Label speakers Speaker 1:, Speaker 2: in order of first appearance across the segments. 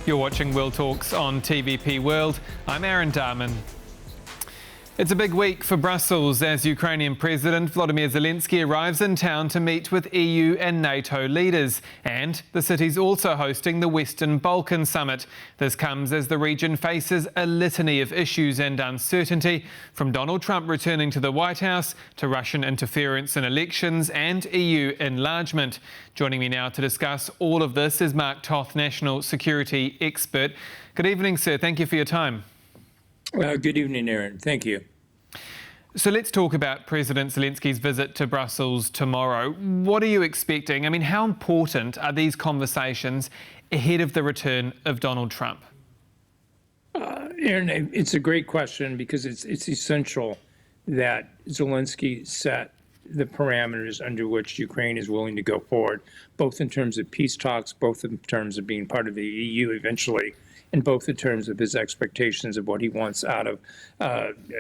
Speaker 1: You're watching World Talks on TVP World. I'm Aaron Darman. It's a big week for Brussels as Ukrainian President Volodymyr Zelenskyy arrives in town to meet with EU and NATO leaders. And the city's also hosting the Western Balkan Summit. This comes as the region faces a litany of issues and uncertainty, from Donald Trump returning to the White House to Russian interference in elections and EU enlargement. Joining me now to discuss all of this is Mark Toth, national security expert. Good evening, sir. Thank you for your time.
Speaker 2: Good evening, Aaron. Thank you.
Speaker 1: So let's talk about President Zelenskyy's visit to Brussels tomorrow. What are you expecting? I mean, how important are these conversations ahead of the return of Donald Trump?
Speaker 2: Aaron, it's a great question because it's essential that Zelenskyy set the parameters under which Ukraine is willing to go forward, both in terms of peace talks, both in terms of being part of the EU eventually, and both in terms of his expectations of what he wants out of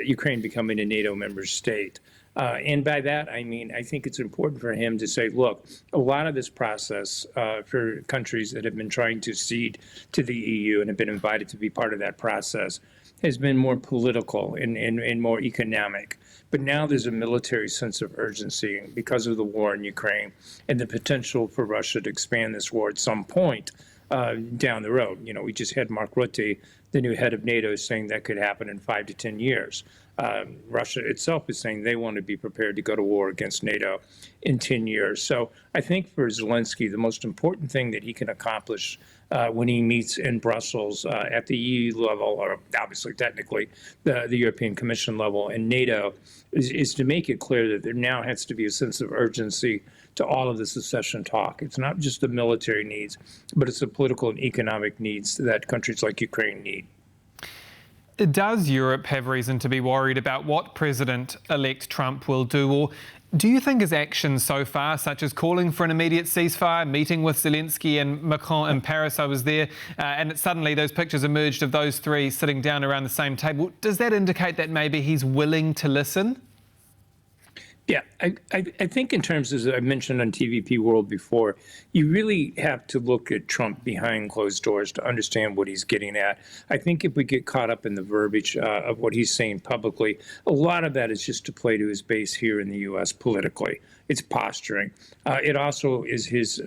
Speaker 2: Ukraine becoming a NATO member state. And by that, I mean, I think it's important for him to say, look, a lot of this process for countries that have been trying to cede to the EU and have been invited to be part of that process has been more political and more economic. But now there's a military sense of urgency because of the war in Ukraine and the potential for Russia to expand this war at some point down the road. You know, we just had Mark Rutte, the new head of NATO, saying that could happen in 5 to 10 years. Russia itself is saying they want to be prepared to go to war against NATO in 10 years. So I think for Zelenskyy, the most important thing that he can accomplish when he meets in Brussels at the EU level, or obviously technically the European Commission level and NATO, is to make it clear that there now has to be a sense of urgency to all of the secession talk. It's not just the military needs, but it's the political and economic needs that countries like Ukraine need.
Speaker 1: Does Europe have reason to be worried about what President-elect Trump will do, or do you think his actions so far, such as calling for an immediate ceasefire, meeting with Zelenskyy and Macron in Paris, I was there, and suddenly those pictures emerged of those three sitting down around the same table, does that indicate that maybe he's willing to listen?
Speaker 2: Yeah, I think in terms, as I mentioned on TVP World before, you really have to look at Trump behind closed doors to understand what he's getting at. I think if we get caught up in the verbiage of what he's saying publicly, a lot of that is just to play to his base here in the U.S. politically. It's posturing. It also is his,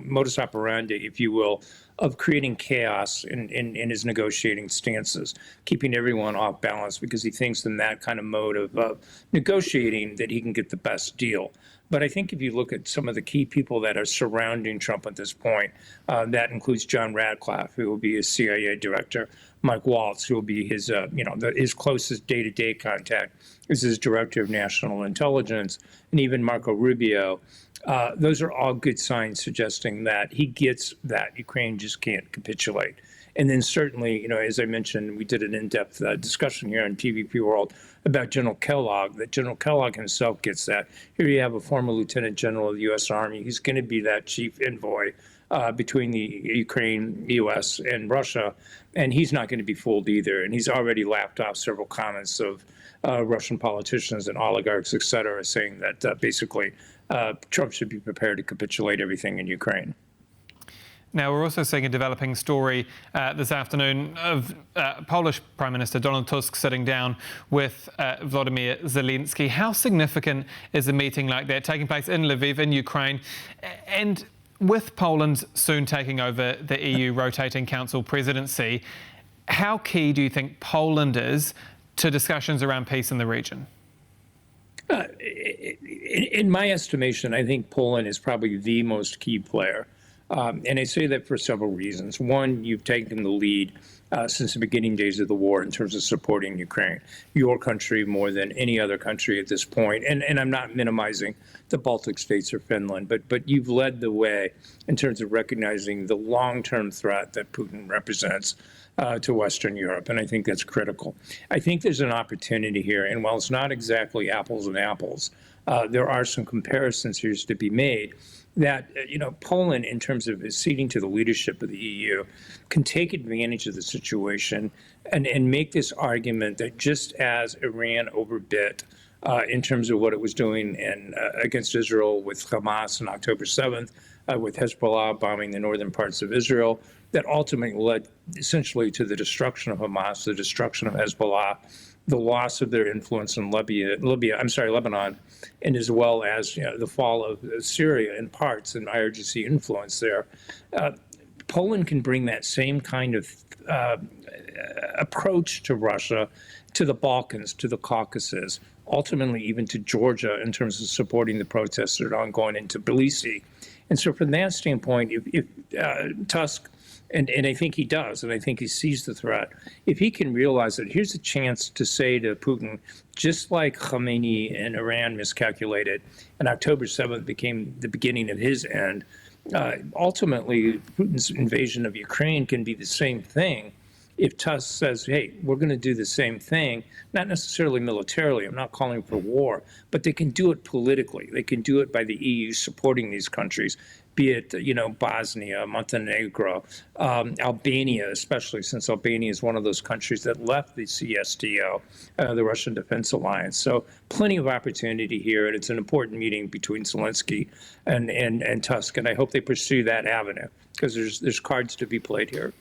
Speaker 2: modus operandi, if you will, of creating chaos in his negotiating stances, keeping everyone off balance because he thinks in that kind of mode of negotiating that he can get the best deal. But I think if you look at some of the key people that are surrounding Trump at this point, that includes John Radcliffe, who will be his CIA director, Mike Waltz, who will be his, his closest day-to-day contact, is his director of national intelligence, and even Marco Rubio. Those are all good signs suggesting that he gets that Ukraine just can't capitulate. And then certainly, as I mentioned, we did an in-depth discussion here on TVP World about General Kellogg, that General Kellogg himself gets that. Here you have a former lieutenant general of the U.S. Army. He's going to be that chief envoy between the Ukraine, U.S., and Russia, and he's not going to be fooled either. And he's already laughed off several comments of Russian politicians and oligarchs, et cetera, saying that basically Trump should be prepared to capitulate everything in Ukraine.
Speaker 1: Now, we're also seeing a developing story this afternoon of Polish Prime Minister Donald Tusk sitting down with Volodymyr Zelenskyy. How significant is a meeting like that taking place in Lviv, in Ukraine? And with Poland soon taking over the EU rotating council presidency, how key do you think Poland is to discussions around peace in the region?
Speaker 2: In my estimation, I think Poland is probably the most key player. And I say that for several reasons. One, you've taken the lead since the beginning days of the war in terms of supporting Ukraine, your country more than any other country at this point. And I'm not minimizing the Baltic states or Finland, but you've led the way in terms of recognizing the long-term threat that Putin represents to Western Europe, and I think that's critical. I think there's an opportunity here, and while it's not exactly apples and apples, there are some comparisons here to be made that, Poland, in terms of acceding to the leadership of the EU, can take advantage of the situation and make this argument that just as Iran overbit in terms of what it was doing against Israel with Hamas on October 7th, with Hezbollah bombing the northern parts of Israel, that ultimately led essentially to the destruction of Hamas, the destruction of Hezbollah, the loss of their influence in Lebanon, and as well as the fall of Syria in parts and IRGC influence there. Poland can bring that same kind of approach to Russia, to the Balkans, to the Caucasus, ultimately even to Georgia in terms of supporting the protests that are ongoing in Tbilisi. And so from that standpoint, if Tusk, and I think he does, and I think he sees the threat, if he can realize that here's a chance to say to Putin, just like Khamenei and Iran miscalculated, and October 7th became the beginning of his end, ultimately Putin's invasion of Ukraine can be the same thing. If Tusk says, hey, we're going to do the same thing, not necessarily militarily, I'm not calling for war, but they can do it politically. They can do it by the EU supporting these countries, be it, Bosnia, Montenegro, Albania, especially since Albania is one of those countries that left the CSTO, the Russian Defense Alliance. So plenty of opportunity here, and it's an important meeting between Zelenskyy and Tusk, and I hope they pursue that avenue because there's cards to be played here.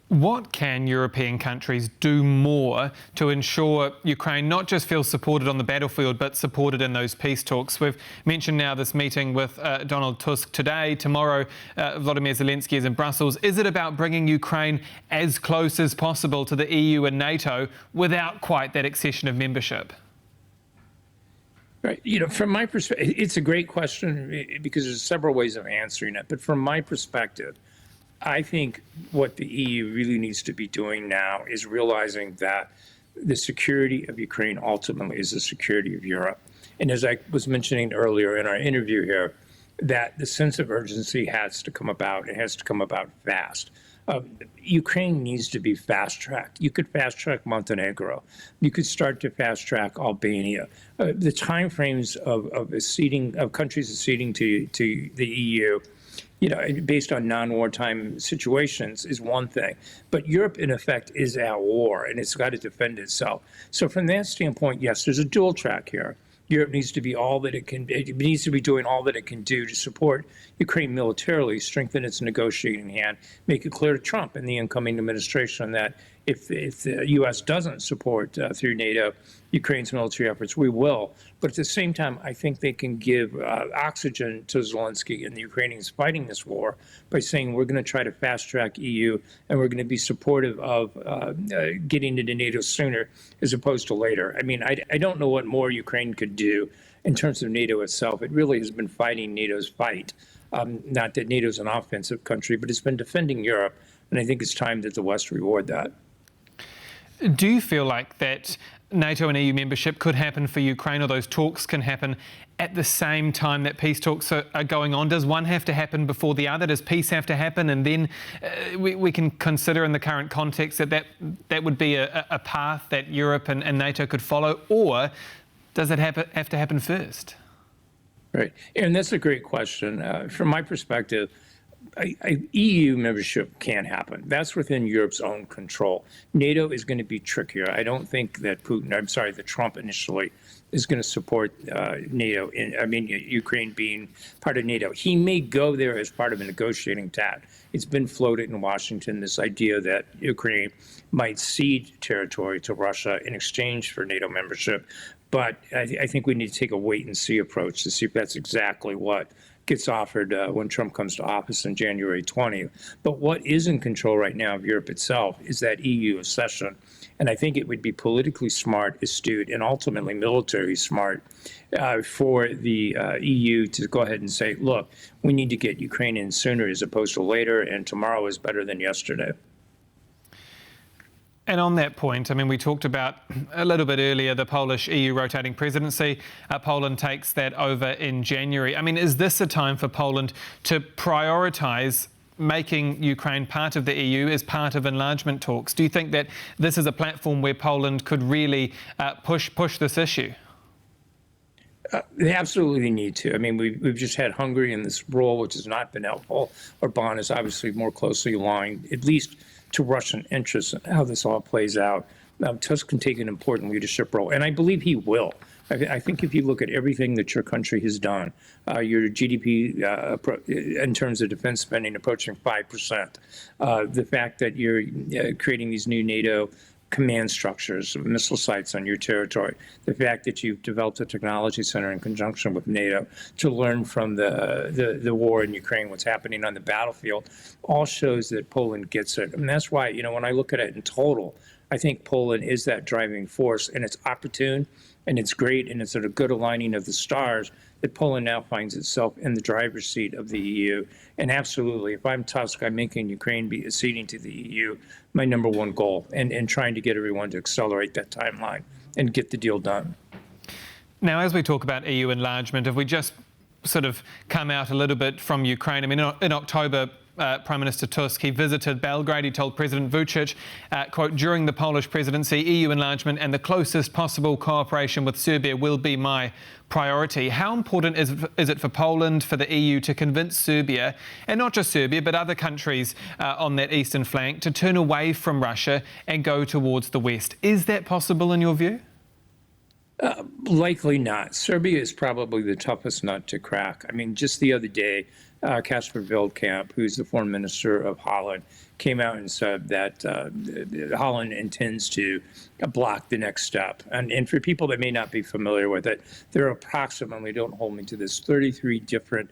Speaker 1: What can European countries do more to ensure Ukraine not just feels supported on the battlefield, but supported in those peace talks? We've mentioned now this meeting with Donald Tusk today. Tomorrow, Volodymyr Zelenskyy is in Brussels. Is it about bringing Ukraine as close as possible to the EU and NATO without quite that accession of membership?
Speaker 2: Right. From my perspective, it's a great question because there's several ways of answering it. But from my perspective, I think what the EU really needs to be doing now is realizing that the security of Ukraine ultimately is the security of Europe. And as I was mentioning earlier in our interview here, that the sense of urgency has to come about. It has to come about fast. Ukraine needs to be fast-tracked. You could fast-track Montenegro. You could start to fast-track Albania. The timeframes of countries acceding to the EU, based on non-wartime situations is one thing. But Europe, in effect, is at war, and it's got to defend itself. So from that standpoint, yes, there's a dual track here. Europe needs to be it needs to be doing all that it can do to support Ukraine militarily, strengthen its negotiating hand, make it clear to Trump and the incoming administration that if the U.S. doesn't support through NATO Ukraine's military efforts, we will. But at the same time, I think they can give oxygen to Zelenskyy and the Ukrainians fighting this war by saying we're going to try to fast-track EU and we're going to be supportive of getting into NATO sooner as opposed to later. I mean, I don't know what more Ukraine could do in terms of NATO itself. It really has been fighting NATO's fight. Not that NATO's an offensive country, but it's been defending Europe. And I think it's time that the West reward that.
Speaker 1: Do you feel like that NATO and EU membership could happen for Ukraine, or those talks can happen at the same time that peace talks are going on? Does one have to happen before the other? Does peace have to happen? And then we can consider in the current context that would be a path that Europe and NATO could follow, or does it have to happen first?
Speaker 2: Right. And that's a great question. From my perspective, EU membership can happen. That's within Europe's own control. NATO is going to be trickier. I don't think that that Trump initially is going to support NATO. Ukraine being part of NATO. He may go there as part of a negotiating tack. It's been floated in Washington, this idea that Ukraine might cede territory to Russia in exchange for NATO membership. But I think we need to take a wait-and-see approach to see if that's exactly what gets offered when Trump comes to office on January 20th. But what is in control right now of Europe itself is that EU accession. And I think it would be politically smart, astute, and ultimately military smart for the EU to go ahead and say, look, we need to get Ukraine in sooner as opposed to later, and tomorrow is better than yesterday.
Speaker 1: And on that point, I mean, we talked about a little bit earlier the Polish EU rotating presidency. Poland takes that over in January. I mean, is this a time for Poland to prioritise making Ukraine part of the EU as part of enlargement talks? Do you think that this is a platform where Poland could really push this issue?
Speaker 2: They absolutely need to. I mean, we've just had Hungary in this role, which has not been helpful. Orbán is obviously more closely aligned, at least to Russian interests and how this all plays out. Tusk can take an important leadership role, and I believe he will. I think if you look at everything that your country has done, your GDP in terms of defense spending approaching 5%, the fact that you're creating these new NATO command structures, missile sites on your territory, the fact that you've developed a technology center in conjunction with NATO to learn from the war in Ukraine, what's happening on the battlefield, all shows that Poland gets it. And that's why, when I look at it in total, I think Poland is that driving force, and it's opportune, and it's great, and it's at a good aligning of the stars that Poland now finds itself in the driver's seat of the EU. And absolutely, if I'm Tusk, I'm making Ukraine be acceding to the EU my number one goal, and trying to get everyone to accelerate that timeline and get the deal done.
Speaker 1: Now, as we talk about EU enlargement, if we just sort of come out a little bit from Ukraine, I mean, in October, Prime Minister Tusk, he visited Belgrade. He told President Vučić, quote, during the Polish presidency, EU enlargement and the closest possible cooperation with Serbia will be my priority. How important is it for Poland, for the EU to convince Serbia, and not just Serbia, but other countries on that eastern flank, to turn away from Russia and go towards the West? Is that possible in your view?
Speaker 2: Likely not. Serbia is probably the toughest nut to crack. I mean, just the other day, Casper Veldkamp, who's the foreign minister of Holland, came out and said that Holland intends to block the next step. And for people that may not be familiar with it, there are approximately, don't hold me to this, 33 different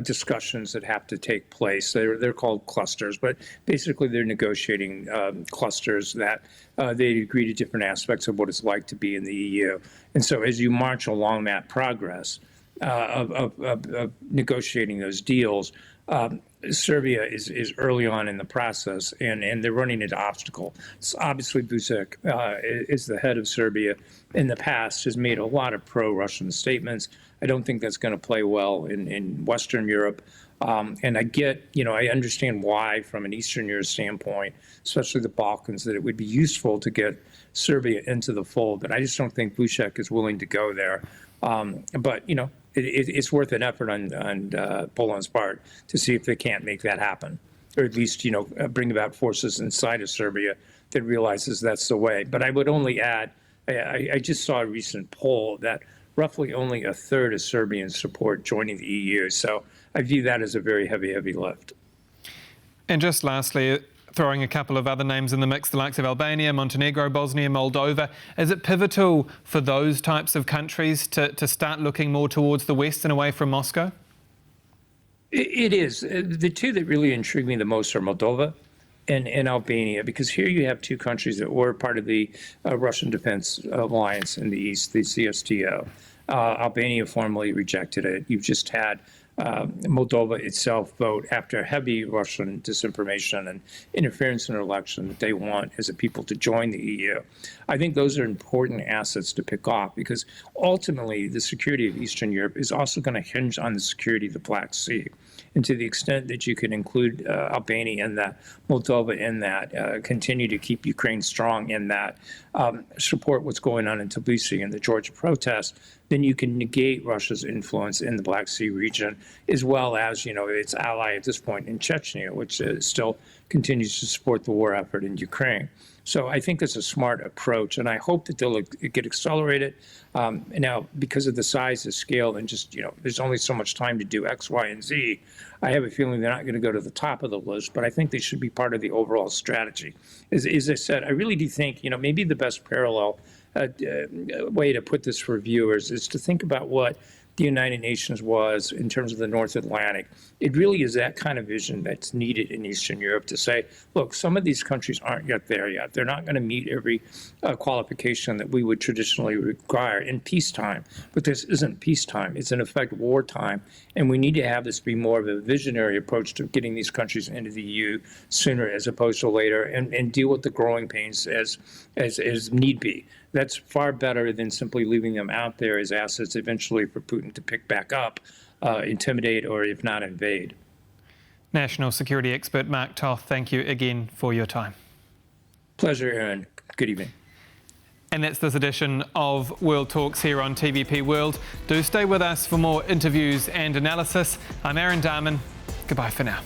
Speaker 2: discussions that have to take place. They're called clusters, but basically they're negotiating clusters that they agree to different aspects of what it's like to be in the EU. And so as you march along that progress of negotiating those deals, Serbia is early on in the process, and they're running into obstacle. So obviously, Vučić is the head of Serbia. In the past, has made a lot of pro-Russian statements. I don't think that's going to play well in Western Europe. And I get, I understand why, from an Eastern Europe standpoint, especially the Balkans, that it would be useful to get Serbia into the fold. But I just don't think Vučić is willing to go there. But, it's worth an effort on Poland's part to see if they can't make that happen, or at least, bring about forces inside of Serbia that realizes that's the way. But I would only add, I just saw a recent poll that roughly only a third of Serbians support joining the EU. So I view that as a very heavy, heavy lift. And
Speaker 1: just lastly, throwing a couple of other names in the mix, the likes of Albania, Montenegro, Bosnia, Moldova. Is it pivotal for those types of countries to start looking more towards the West and away from Moscow?
Speaker 2: It is. The two that really intrigue me the most are Moldova and Albania, because here you have two countries that were part of the Russian Defense Alliance in the East, the CSTO. Albania formally rejected it. You've just had Moldova itself vote, after heavy Russian disinformation and interference in an election, that they want as a people to join the EU. I think those are important assets to pick off, because ultimately the security of Eastern Europe is also going to hinge on the security of the Black Sea. And to the extent that you can include Albania in that, Moldova in that, continue to keep Ukraine strong in that, support what's going on in Tbilisi and the Georgia protests, then you can negate Russia's influence in the Black Sea region, as well as, its ally at this point in Chechnya, which still continues to support the war effort in Ukraine. So I think it's a smart approach, and I hope that they'll get accelerated. Now, because of the size, the scale, and just, there's only so much time to do X, Y, and Z, I have a feeling they're not going to go to the top of the list, but I think they should be part of the overall strategy. As I said, I really do think, maybe the best parallel way to put this for viewers is to think about what the United Nations was in terms of the North Atlantic. It really is that kind of vision that's needed in Eastern Europe to say, look, some of these countries aren't yet there yet. They're not going to meet every qualification that we would traditionally require in peacetime. But this isn't peacetime. It's, in effect, wartime. And we need to have this be more of a visionary approach to getting these countries into the EU sooner as opposed to later, and deal with the growing pains as need be. That's far better than simply leaving them out there as assets eventually for Putin to pick back up, intimidate, or if not invade.
Speaker 1: National security expert Mark Toth, thank you again for your time.
Speaker 2: Pleasure, Aaron. Good evening.
Speaker 1: And that's this edition of World Talks here on TVP World. Do stay with us for more interviews and analysis. I'm Aaron Darman. Goodbye for now.